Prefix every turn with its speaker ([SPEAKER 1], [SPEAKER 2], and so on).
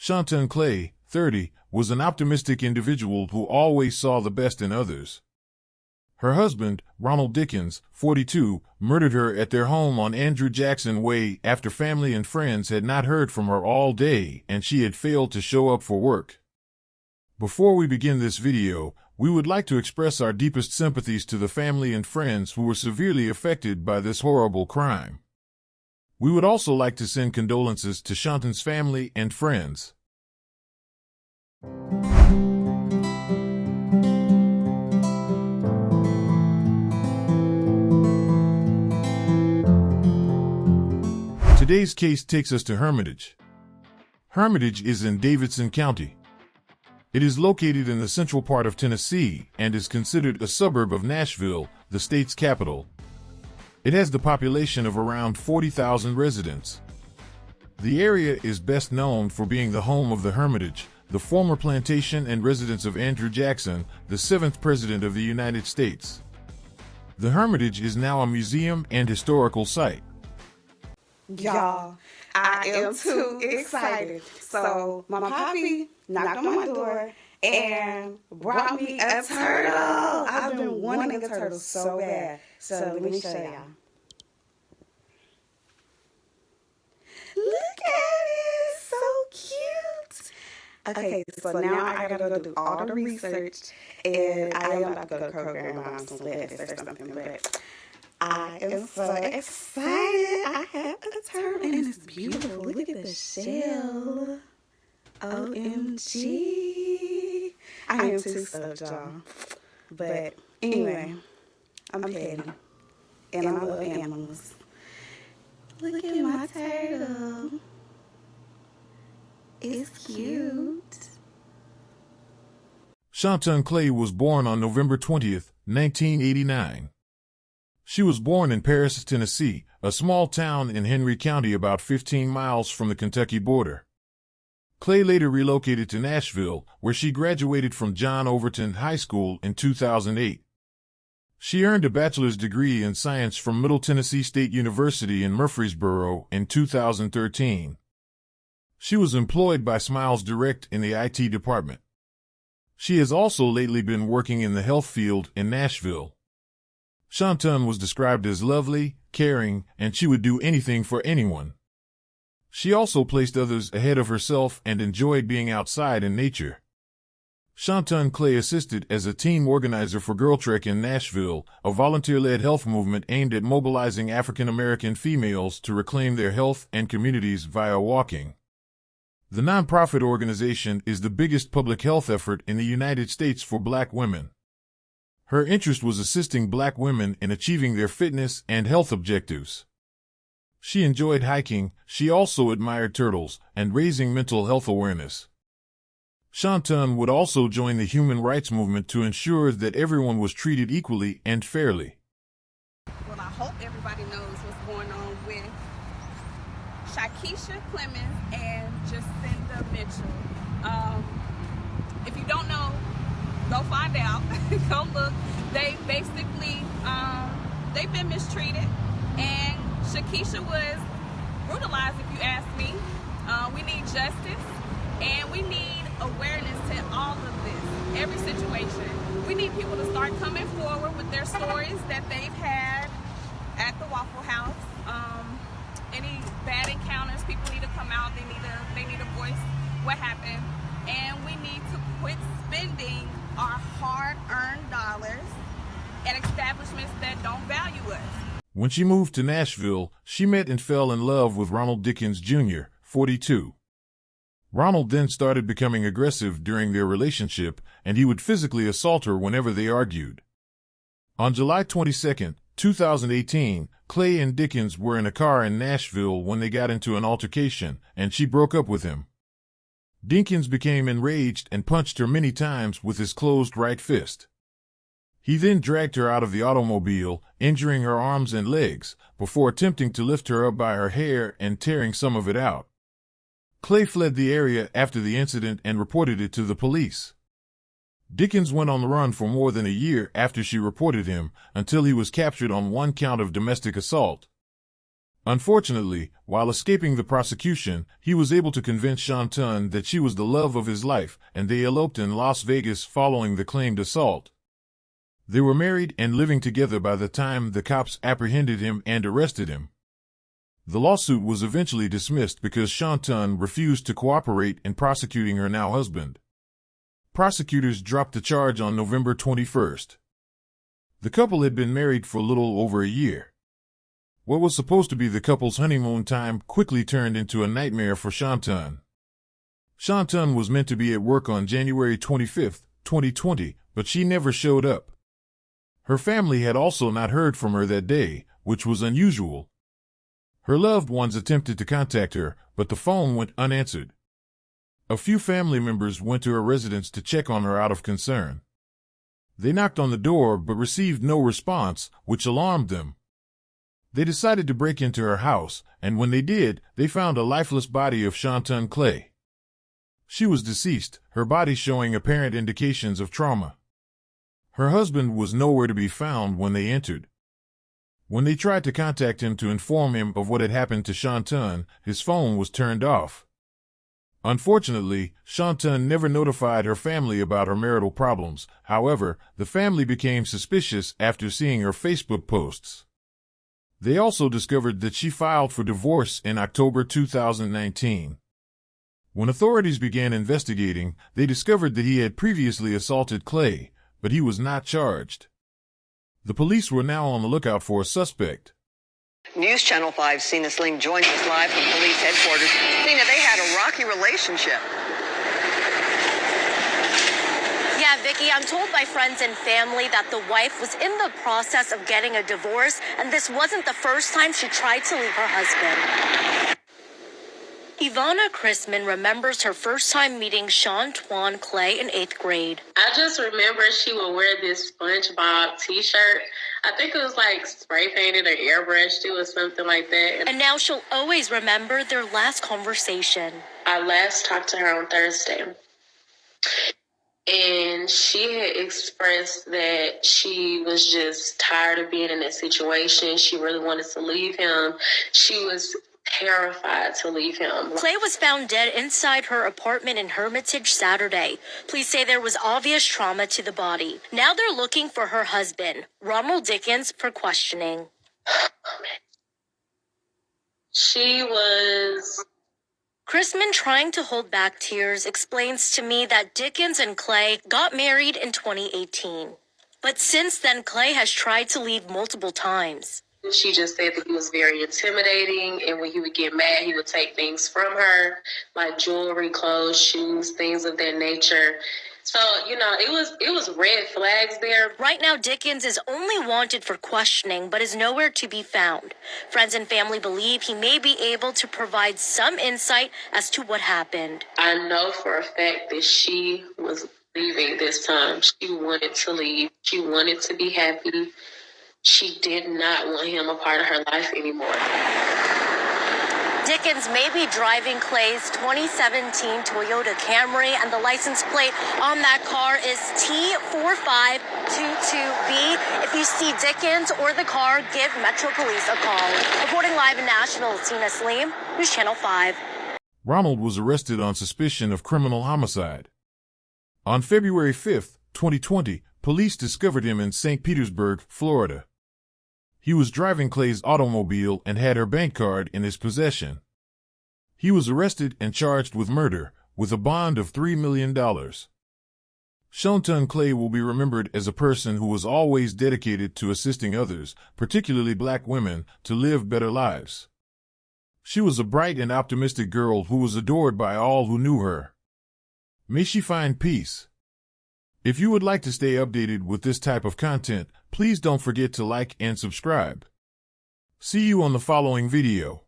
[SPEAKER 1] Shownton Clay, 30, was an optimistic individual who always saw the best in others. Her husband, Ronald Dickens, 42, murdered her at their home on Andrew Jackson Way after family and friends had not heard from her all day and she had failed to show up for work. Before we begin this video, we would like to express our deepest sympathies to the family and friends who were severely affected by this horrible crime. We would also like to send condolences to Shawnton's family and friends. Today's case takes us to Hermitage. Hermitage is in Davidson County. It is located in the central part of Tennessee and is considered a suburb of Nashville, the state's capital. It has the population of around 40,000 residents. The area is best known for being the home of the Hermitage, the former plantation and residence of Andrew Jackson, the 7th President of the United States. The Hermitage is now a museum and historical site.
[SPEAKER 2] Y'all, I am too excited. So my poppy knocked on my door and brought me a turtle. I've been wanting a turtle so bad. So let me show y'all. Look at it, so cute. Okay, so now I gotta go do all the research, and I am about to go to Kroger and buy some lettuce or something, but I am so excited. I have a turtle and it's beautiful. Look at the shell. OMG. I am too stoked, y'all. But anyway, I'm petty. And I love animals. Look at my turtle. It's cute.
[SPEAKER 1] Shownton Clay was born on November 20th, 1989. She was born in Paris, Tennessee, a small town in Henry County about 15 miles from the Kentucky border. Clay later relocated to Nashville, where she graduated from John Overton High School in 2008. She earned a bachelor's degree in science from Middle Tennessee State University in Murfreesboro in 2013. She was employed by Smiles Direct in the IT department. She has also lately been working in the health field in Nashville. Shawnton was described as lovely, caring, and she would do anything for anyone. She also placed others ahead of herself and enjoyed being outside in nature. Shownton Clay assisted as a team organizer for Girl Trek in Nashville, a volunteer-led health movement aimed at mobilizing African American females to reclaim their health and communities via walking. The nonprofit organization is the biggest public health effort in the United States for Black women. Her interest was assisting Black women in achieving their fitness and health objectives. She enjoyed hiking, she also admired turtles, and raising mental health awareness. Shawnton would also join the human rights movement to ensure that everyone was treated equally and fairly.
[SPEAKER 2] Well, I hope everybody knows what's going on with Shakisha Clemens and Jacinda Mitchell. If you don't know, go find out. Go look. They basically, they've been mistreated, and Shakisha was brutalized, if you ask me. We need justice, and we need awareness to all of this, every situation. We need people to start coming forward with their stories that they've had at the Waffle House. Any bad encounters, people need to come out. They need a voice. What happened? And we need to quit spending our hard-earned dollars at establishments that don't value us.
[SPEAKER 1] When she moved to Nashville, she met and fell in love with Ronald Dickens Jr., 42. Ronald then started becoming aggressive during their relationship, and he would physically assault her whenever they argued. On July 22, 2018, Clay and Dickens were in a car in Nashville when they got into an altercation, and she broke up with him. Dickens became enraged and punched her many times with his closed right fist. He then dragged her out of the automobile, injuring her arms and legs, before attempting to lift her up by her hair and tearing some of it out. Clay fled the area after the incident and reported it to the police. Dickens went on the run for more than a year after she reported him, until he was captured on one count of domestic assault. Unfortunately, while escaping the prosecution, he was able to convince Shawnton that she was the love of his life, and they eloped in Las Vegas following the claimed assault. They were married and living together by the time the cops apprehended him and arrested him. The lawsuit was eventually dismissed because Shawnton refused to cooperate in prosecuting her now husband. Prosecutors dropped the charge on November 21st. The couple had been married for a little over a year. What was supposed to be the couple's honeymoon time quickly turned into a nightmare for Shawnton. Shawnton was meant to be at work on January 25, 2020, but she never showed up. Her family had also not heard from her that day, which was unusual. Her loved ones attempted to contact her, but the phone went unanswered. A few family members went to her residence to check on her out of concern. They knocked on the door but received no response, which alarmed them. They decided to break into her house, and when they did, they found a lifeless body of Shownton Clay. She was deceased, her body showing apparent indications of trauma. Her husband was nowhere to be found when they entered. When they tried to contact him to inform him of what had happened to Shawnton, his phone was turned off. Unfortunately, Shawnton never notified her family about her marital problems. However, the family became suspicious after seeing her Facebook posts. They also discovered that she filed for divorce in October 2019. When authorities began investigating, they discovered that he had previously assaulted Clay, but he was not charged. The police were now on the lookout for a suspect.
[SPEAKER 3] News Channel 5's Sina Sling joins us live from police headquarters. Sina, they had a rocky relationship.
[SPEAKER 4] Yeah, Vicky, I'm told by friends and family that the wife was in the process of getting a divorce, and this wasn't the first time she tried to leave her husband. Ivana Chrisman remembers her first time meeting Shownton Clay in 8th grade.
[SPEAKER 5] I just remember she would wear this SpongeBob t-shirt. I think it was like spray painted or airbrushed. It was something like that.
[SPEAKER 4] And now she'll always remember their last conversation.
[SPEAKER 5] I last talked to her on Thursday. And she had expressed that she was just tired of being in that situation. She really wanted to leave him. She was terrified to leave him.
[SPEAKER 4] Clay was found dead inside her apartment in Hermitage Saturday. Police say there was obvious trauma to the body. Now they're looking for her husband, Ronald Dickens, for questioning.
[SPEAKER 5] She was...
[SPEAKER 4] Chrisman, trying to hold back tears, explains to me that Dickens and Clay got married in 2018. But since then, Clay has tried to leave multiple times.
[SPEAKER 5] She just said that he was very intimidating, and when he would get mad, he would take things from her, like jewelry, clothes, shoes, things of that nature. So, it was red flags there.
[SPEAKER 4] Right now, Dickens is only wanted for questioning, but is nowhere to be found. Friends and family believe he may be able to provide some insight as to what happened.
[SPEAKER 5] I know for a fact that she was leaving this time. She wanted to leave. She wanted to be happy. She did not want him a part of her life anymore.
[SPEAKER 4] Dickens may be driving Clay's 2017 Toyota Camry, and the license plate on that car is T4522B. If you see Dickens or the car, give Metro Police a call. Reporting live in Nashville, Sina Slim, News Channel 5.
[SPEAKER 1] Ronald was arrested on suspicion of criminal homicide. On February 5, 2020, police discovered him in St. Petersburg, Florida. He was driving Clay's automobile and had her bank card in his possession. He was arrested and charged with murder, with a bond of $3 million. Shownton Clay will be remembered as a person who was always dedicated to assisting others, particularly black women, to live better lives. She was a bright and optimistic girl who was adored by all who knew her. May she find peace. If you would like to stay updated with this type of content, please don't forget to like and subscribe. See you on the following video.